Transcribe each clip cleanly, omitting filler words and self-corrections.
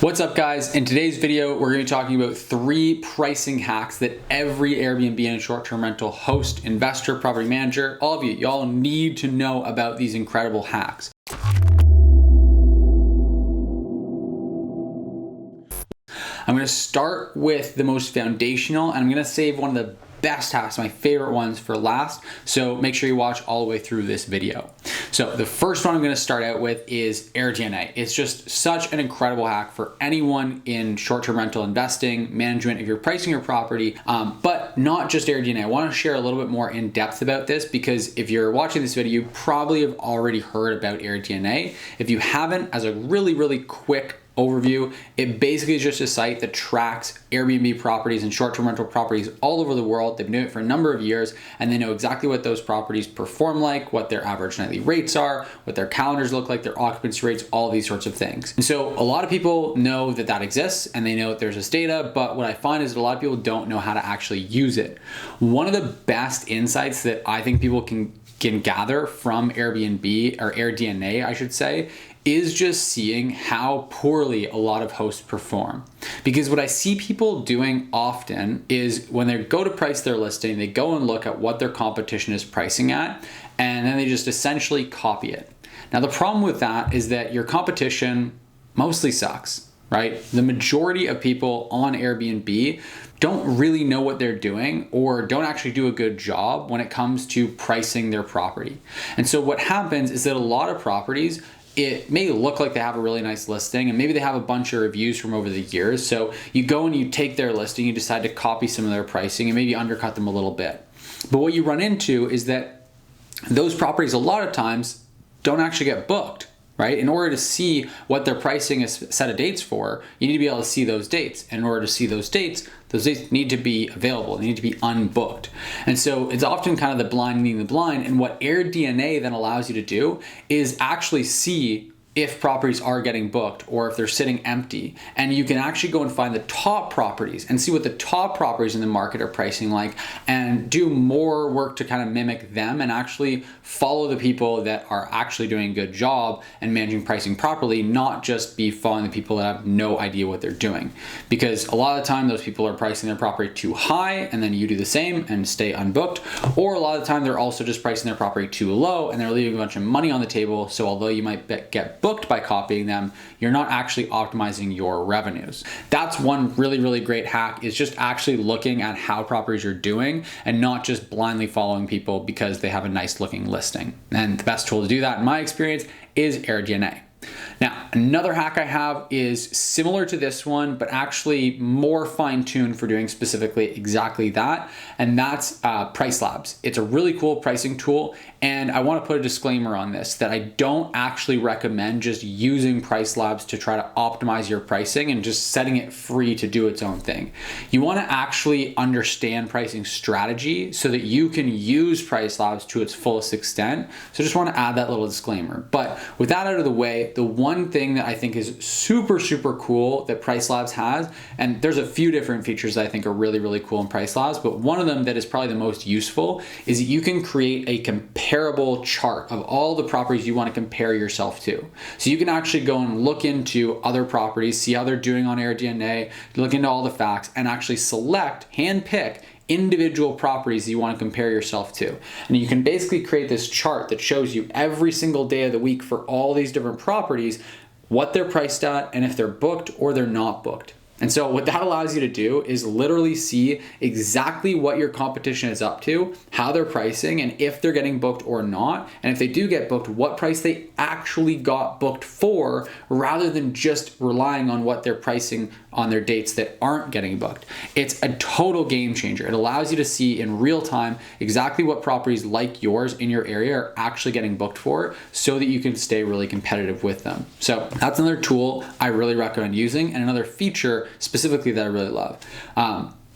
What's up, guys? In today's video, we're going to be talking about 3 pricing hacks that every Airbnb and short-term rental host, investor, property manager, all of you, y'all need to know about these incredible hacks. I'm going to start with the most foundational, and I'm going to save one of the best hacks, my favorite ones, for last. So make sure you watch all the way through this video. So the first one I'm going to start out with is AirDNA. It's just such an incredible hack for anyone in short-term rental investing, management, if you're pricing your property, but not just AirDNA. I want to share a little bit more in depth about this because if you're watching this video, you probably have already heard about AirDNA. If you haven't, as a really quick overview, it basically is just a site that tracks Airbnb properties and short-term rental properties all over the world. They've been doing it for a number of years, and they know exactly what those properties perform like, what their average nightly rates are, what their calendars look like, their occupancy rates, all these sorts of things. And so a lot of people know that that exists and they know that there's this data, but what I find is that a lot of people don't know how to actually use it. One of the best insights that I think people can gather from Airbnb, or AirDNA, I should say, is just seeing how poorly a lot of hosts perform. Because what I see people doing often is when they go to price their listing, they go and look at what their competition is pricing at, and then they just essentially copy it. Now, the problem with that is that your competition mostly sucks, right? The majority of people on Airbnb don't really know what they're doing or don't actually do a good job when it comes to pricing their property. And so what happens is that a lot of properties, it may look like they have a really nice listing and maybe they have a bunch of reviews from over the years. So you go and you take their listing, you decide to copy some of their pricing and maybe undercut them a little bit. But what you run into is that those properties a lot of times don't actually get booked, right? In order to see what their pricing is set of dates for, you need to be able to see those dates. And in order to see those dates need to be available. They need to be unbooked. And so it's often kind of the blind leading the blind. And what AirDNA then allows you to do is actually see if properties are getting booked or if they're sitting empty. And you can actually go and find the top properties and see what the top properties in the market are pricing like and do more work to kind of mimic them and actually follow the people that are actually doing a good job and managing pricing properly, not just be following the people that have no idea what they're doing. Because a lot of the time those people are pricing their property too high and then you do the same and stay unbooked. Or a lot of the time they're also just pricing their property too low and they're leaving a bunch of money on the table. So although you might get booked by copying them, you're not actually optimizing your revenues. That's one really great hack, is just actually looking at how properties are doing and not just blindly following people because they have a nice looking listing. And the best tool to do that, in my experience, is AirDNA. Now, another hack I have is similar to this one, but actually more fine-tuned for doing specifically exactly that, and that's PriceLabs. It's a really cool pricing tool, and I want to put a disclaimer on this that I don't actually recommend just using PriceLabs to try to optimize your pricing and just setting it free to do its own thing. You want to actually understand pricing strategy so that you can use PriceLabs to its fullest extent. So just want to add that little disclaimer. But with that out of the way, the one thing that I think is super cool that PriceLabs has, and there's a few different features that I think are really cool in PriceLabs, but one of them that is probably the most useful is that you can create a comparable chart of all the properties you want to compare yourself to. So you can actually go and look into other properties, see how they're doing on AirDNA, look into all the facts, and actually select, handpick individual properties you want to compare yourself to. And you can basically create this chart that shows you every single day of the week for all these different properties, what they're priced at, and if they're booked or they're not booked. And so what that allows you to do is literally see exactly what your competition is up to, how they're pricing, and if they're getting booked or not. And if they do get booked, what price they actually got booked for, rather than just relying on what they're pricing on their dates that aren't getting booked. It's a total game changer. It allows you to see in real time exactly what properties like yours in your area are actually getting booked for so that you can stay really competitive with them. So that's another tool I really recommend using, and another feature specifically that I really love.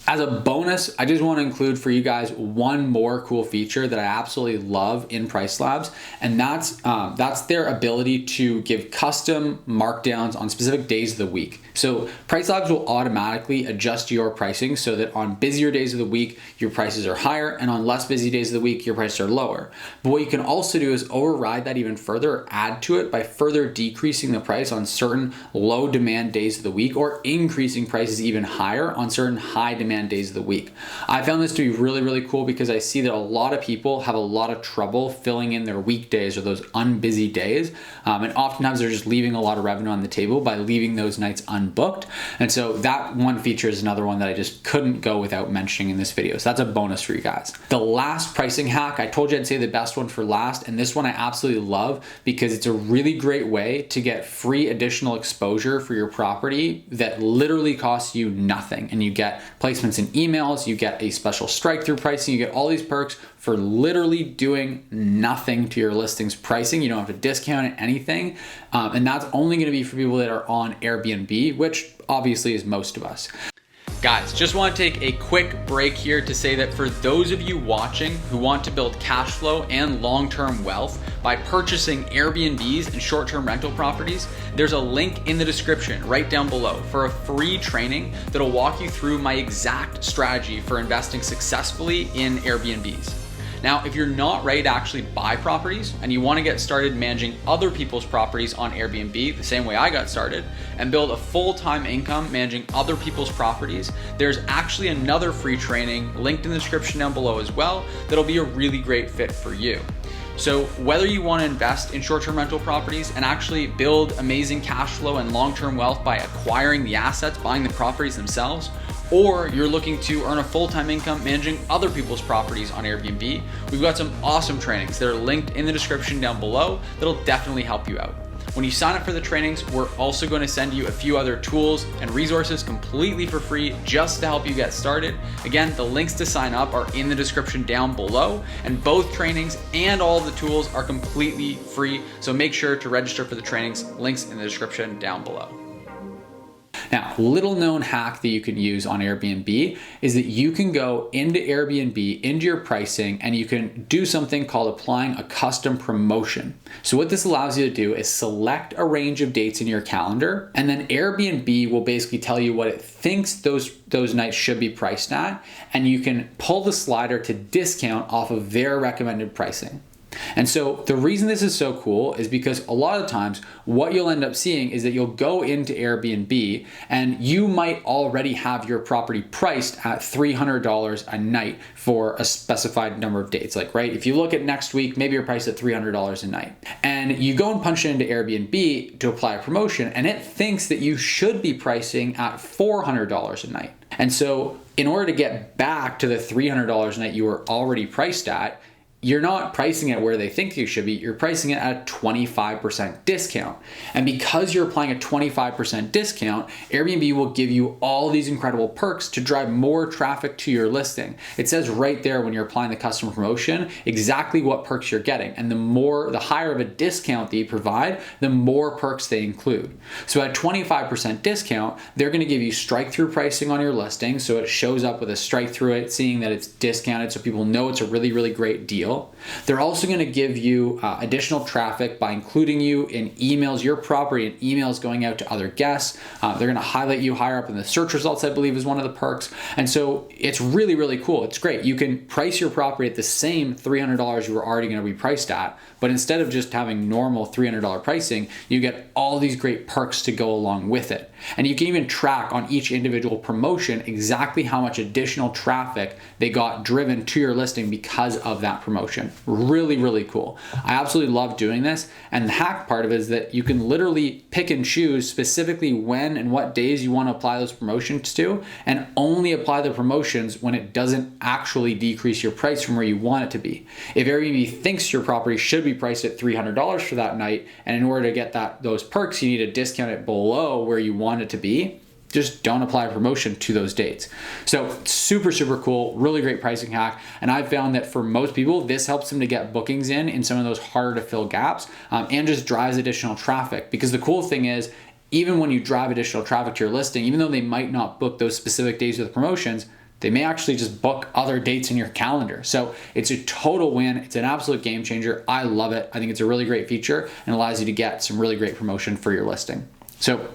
As a bonus, I just want to include for you guys one more cool feature that I absolutely love in PriceLabs, and that's their ability to give custom markdowns on specific days of the week. So PriceLabs will automatically adjust your pricing so that on busier days of the week, your prices are higher, and on less busy days of the week, your prices are lower. But what you can also do is override that even further, or add to it by further decreasing the price on certain low demand days of the week, or increasing prices even higher on certain high demand days of the week. I found this to be really, really cool because I see that a lot of people have a lot of trouble filling in their weekdays or those unbusy days. And oftentimes they're just leaving a lot of revenue on the table by leaving those nights unbooked. And so that one feature is another one that I just couldn't go without mentioning in this video. So that's a bonus for you guys. The last pricing hack, I told you I'd say the best one for last, and this one I absolutely love because it's a really great way to get free additional exposure for your property that literally costs you nothing. And you get placements in emails, you get a special strike-through pricing, you get all these perks for literally doing nothing to your listing's pricing. You don't have to discount it, anything. And that's only gonna be for people that are on Airbnb, which obviously is most of us. Guys, just want to take a quick break here to say that for those of you watching who want to build cash flow and long-term wealth by purchasing Airbnbs and short-term rental properties, there's a link in the description right down below for a free training that'll walk you through my exact strategy for investing successfully in Airbnbs. Now, if you're not ready to actually buy properties and you want to get started managing other people's properties on Airbnb the same way I got started and build a full-time income managing other people's properties, there's actually another free training linked in the description down below as well that'll be a really great fit for you. So whether you want to invest in short-term rental properties and actually build amazing cash flow and long-term wealth by acquiring the assets, buying the properties themselves, or you're looking to earn a full-time income managing other people's properties on Airbnb, we've got some awesome trainings that are linked in the description down below that'll definitely help you out. When you sign up for the trainings, we're also going to send you a few other tools and resources completely for free just to help you get started. Again, the links to sign up are in the description down below, and both trainings and all of the tools are completely free. So make sure to register for the trainings, links in the description down below. Now, little known hack that you can use on Airbnb is that you can go into Airbnb, into your pricing, and you can do something called applying a custom promotion. So what this allows you to do is select a range of dates in your calendar, and then Airbnb will basically tell you what it thinks those nights should be priced at, and you can pull the slider to discount off of their recommended pricing. And so the reason this is so cool is because a lot of times what you'll end up seeing is that you'll go into Airbnb and you might already have your property priced at $300 a night for a specified number of dates. Like, right, if you look at next week, maybe you're priced at $300 a night. And you go and punch it into Airbnb to apply a promotion, and it thinks that you should be pricing at $400 a night. And so in order to get back to the $300 a night you were already priced at, you're not pricing it where they think you should be, you're pricing it at a 25% discount. And because you're applying a 25% discount, Airbnb will give you all these incredible perks to drive more traffic to your listing. It says right there when you're applying the customer promotion, exactly what perks you're getting. And the higher of a discount that you provide, the more perks they include. So at a 25% discount, they're gonna give you strike-through pricing on your listing. So it shows up with a strike-through it, seeing that it's discounted so people know it's a really, really great deal. They're also going to give you additional traffic by including you in emails, your property, and emails going out to other guests. They're going to highlight you higher up in the search results, I believe, is one of the perks. And so it's really, really cool. It's great. You can price your property at the same $300 you were already going to be priced at, but instead of just having normal $300 pricing, you get all these great perks to go along with it. And you can even track on each individual promotion exactly how much additional traffic they got driven to your listing because of that promotion. Really, really cool. I absolutely love doing this. And the hack part of it is that you can literally pick and choose specifically when and what days you want to apply those promotions to, and only apply the promotions when it doesn't actually decrease your price from where you want it to be. If Airbnb thinks your property should be priced at $300 for that night, and in order to get those perks, you need to discount it below where you want it to be, just don't apply a promotion to those dates. So super, super cool, really great pricing hack. And I've found that for most people, this helps them to get bookings in some of those harder to fill gaps, and just drives additional traffic. Because the cool thing is, even when you drive additional traffic to your listing, even though they might not book those specific days with promotions, They may actually just book other dates in your calendar. So it's a total win. It's an absolute game changer. I love it. I think it's a really great feature and allows you to get some really great promotion for your listing. So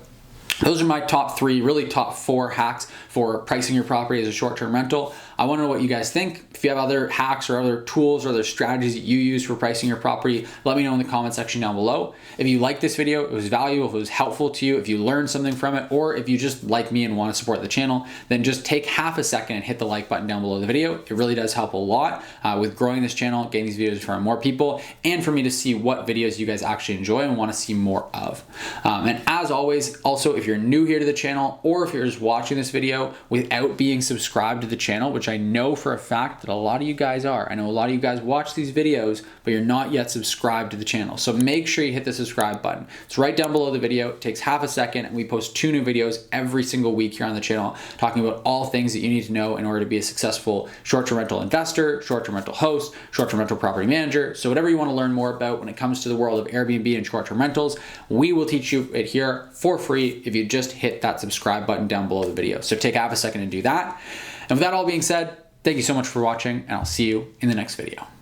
those are my top 3, really top 4 hacks for pricing your property as a short-term rental. I want to know what you guys think. If you have other hacks or other tools or other strategies that you use for pricing your property, let me know in the comment section down below. If you like this video, it was valuable, if it was helpful to you, if you learned something from it, or if you just like me and want to support the channel, then just take half a second and hit the like button down below the video. It really does help a lot with growing this channel, getting these videos in front of more people, and for me to see what videos you guys actually enjoy and want to see more of. And as always, also, if you're new here to the channel, or if you're just watching this video without being subscribed to the channel, which I know for a fact that a lot of you guys are. I know a lot of you guys watch these videos, but you're not yet subscribed to the channel. So make sure you hit the subscribe button. It's right down below the video. It takes half a second, and we post 2 new videos every single week here on the channel, talking about all things that you need to know in order to be a successful short-term rental investor, short-term rental host, short-term rental property manager. So whatever you want to learn more about when it comes to the world of Airbnb and short-term rentals, we will teach you it here for free if you just hit that subscribe button down below the video. So take half a second to do that. And with that all being said, thank you so much for watching, and I'll see you in the next video.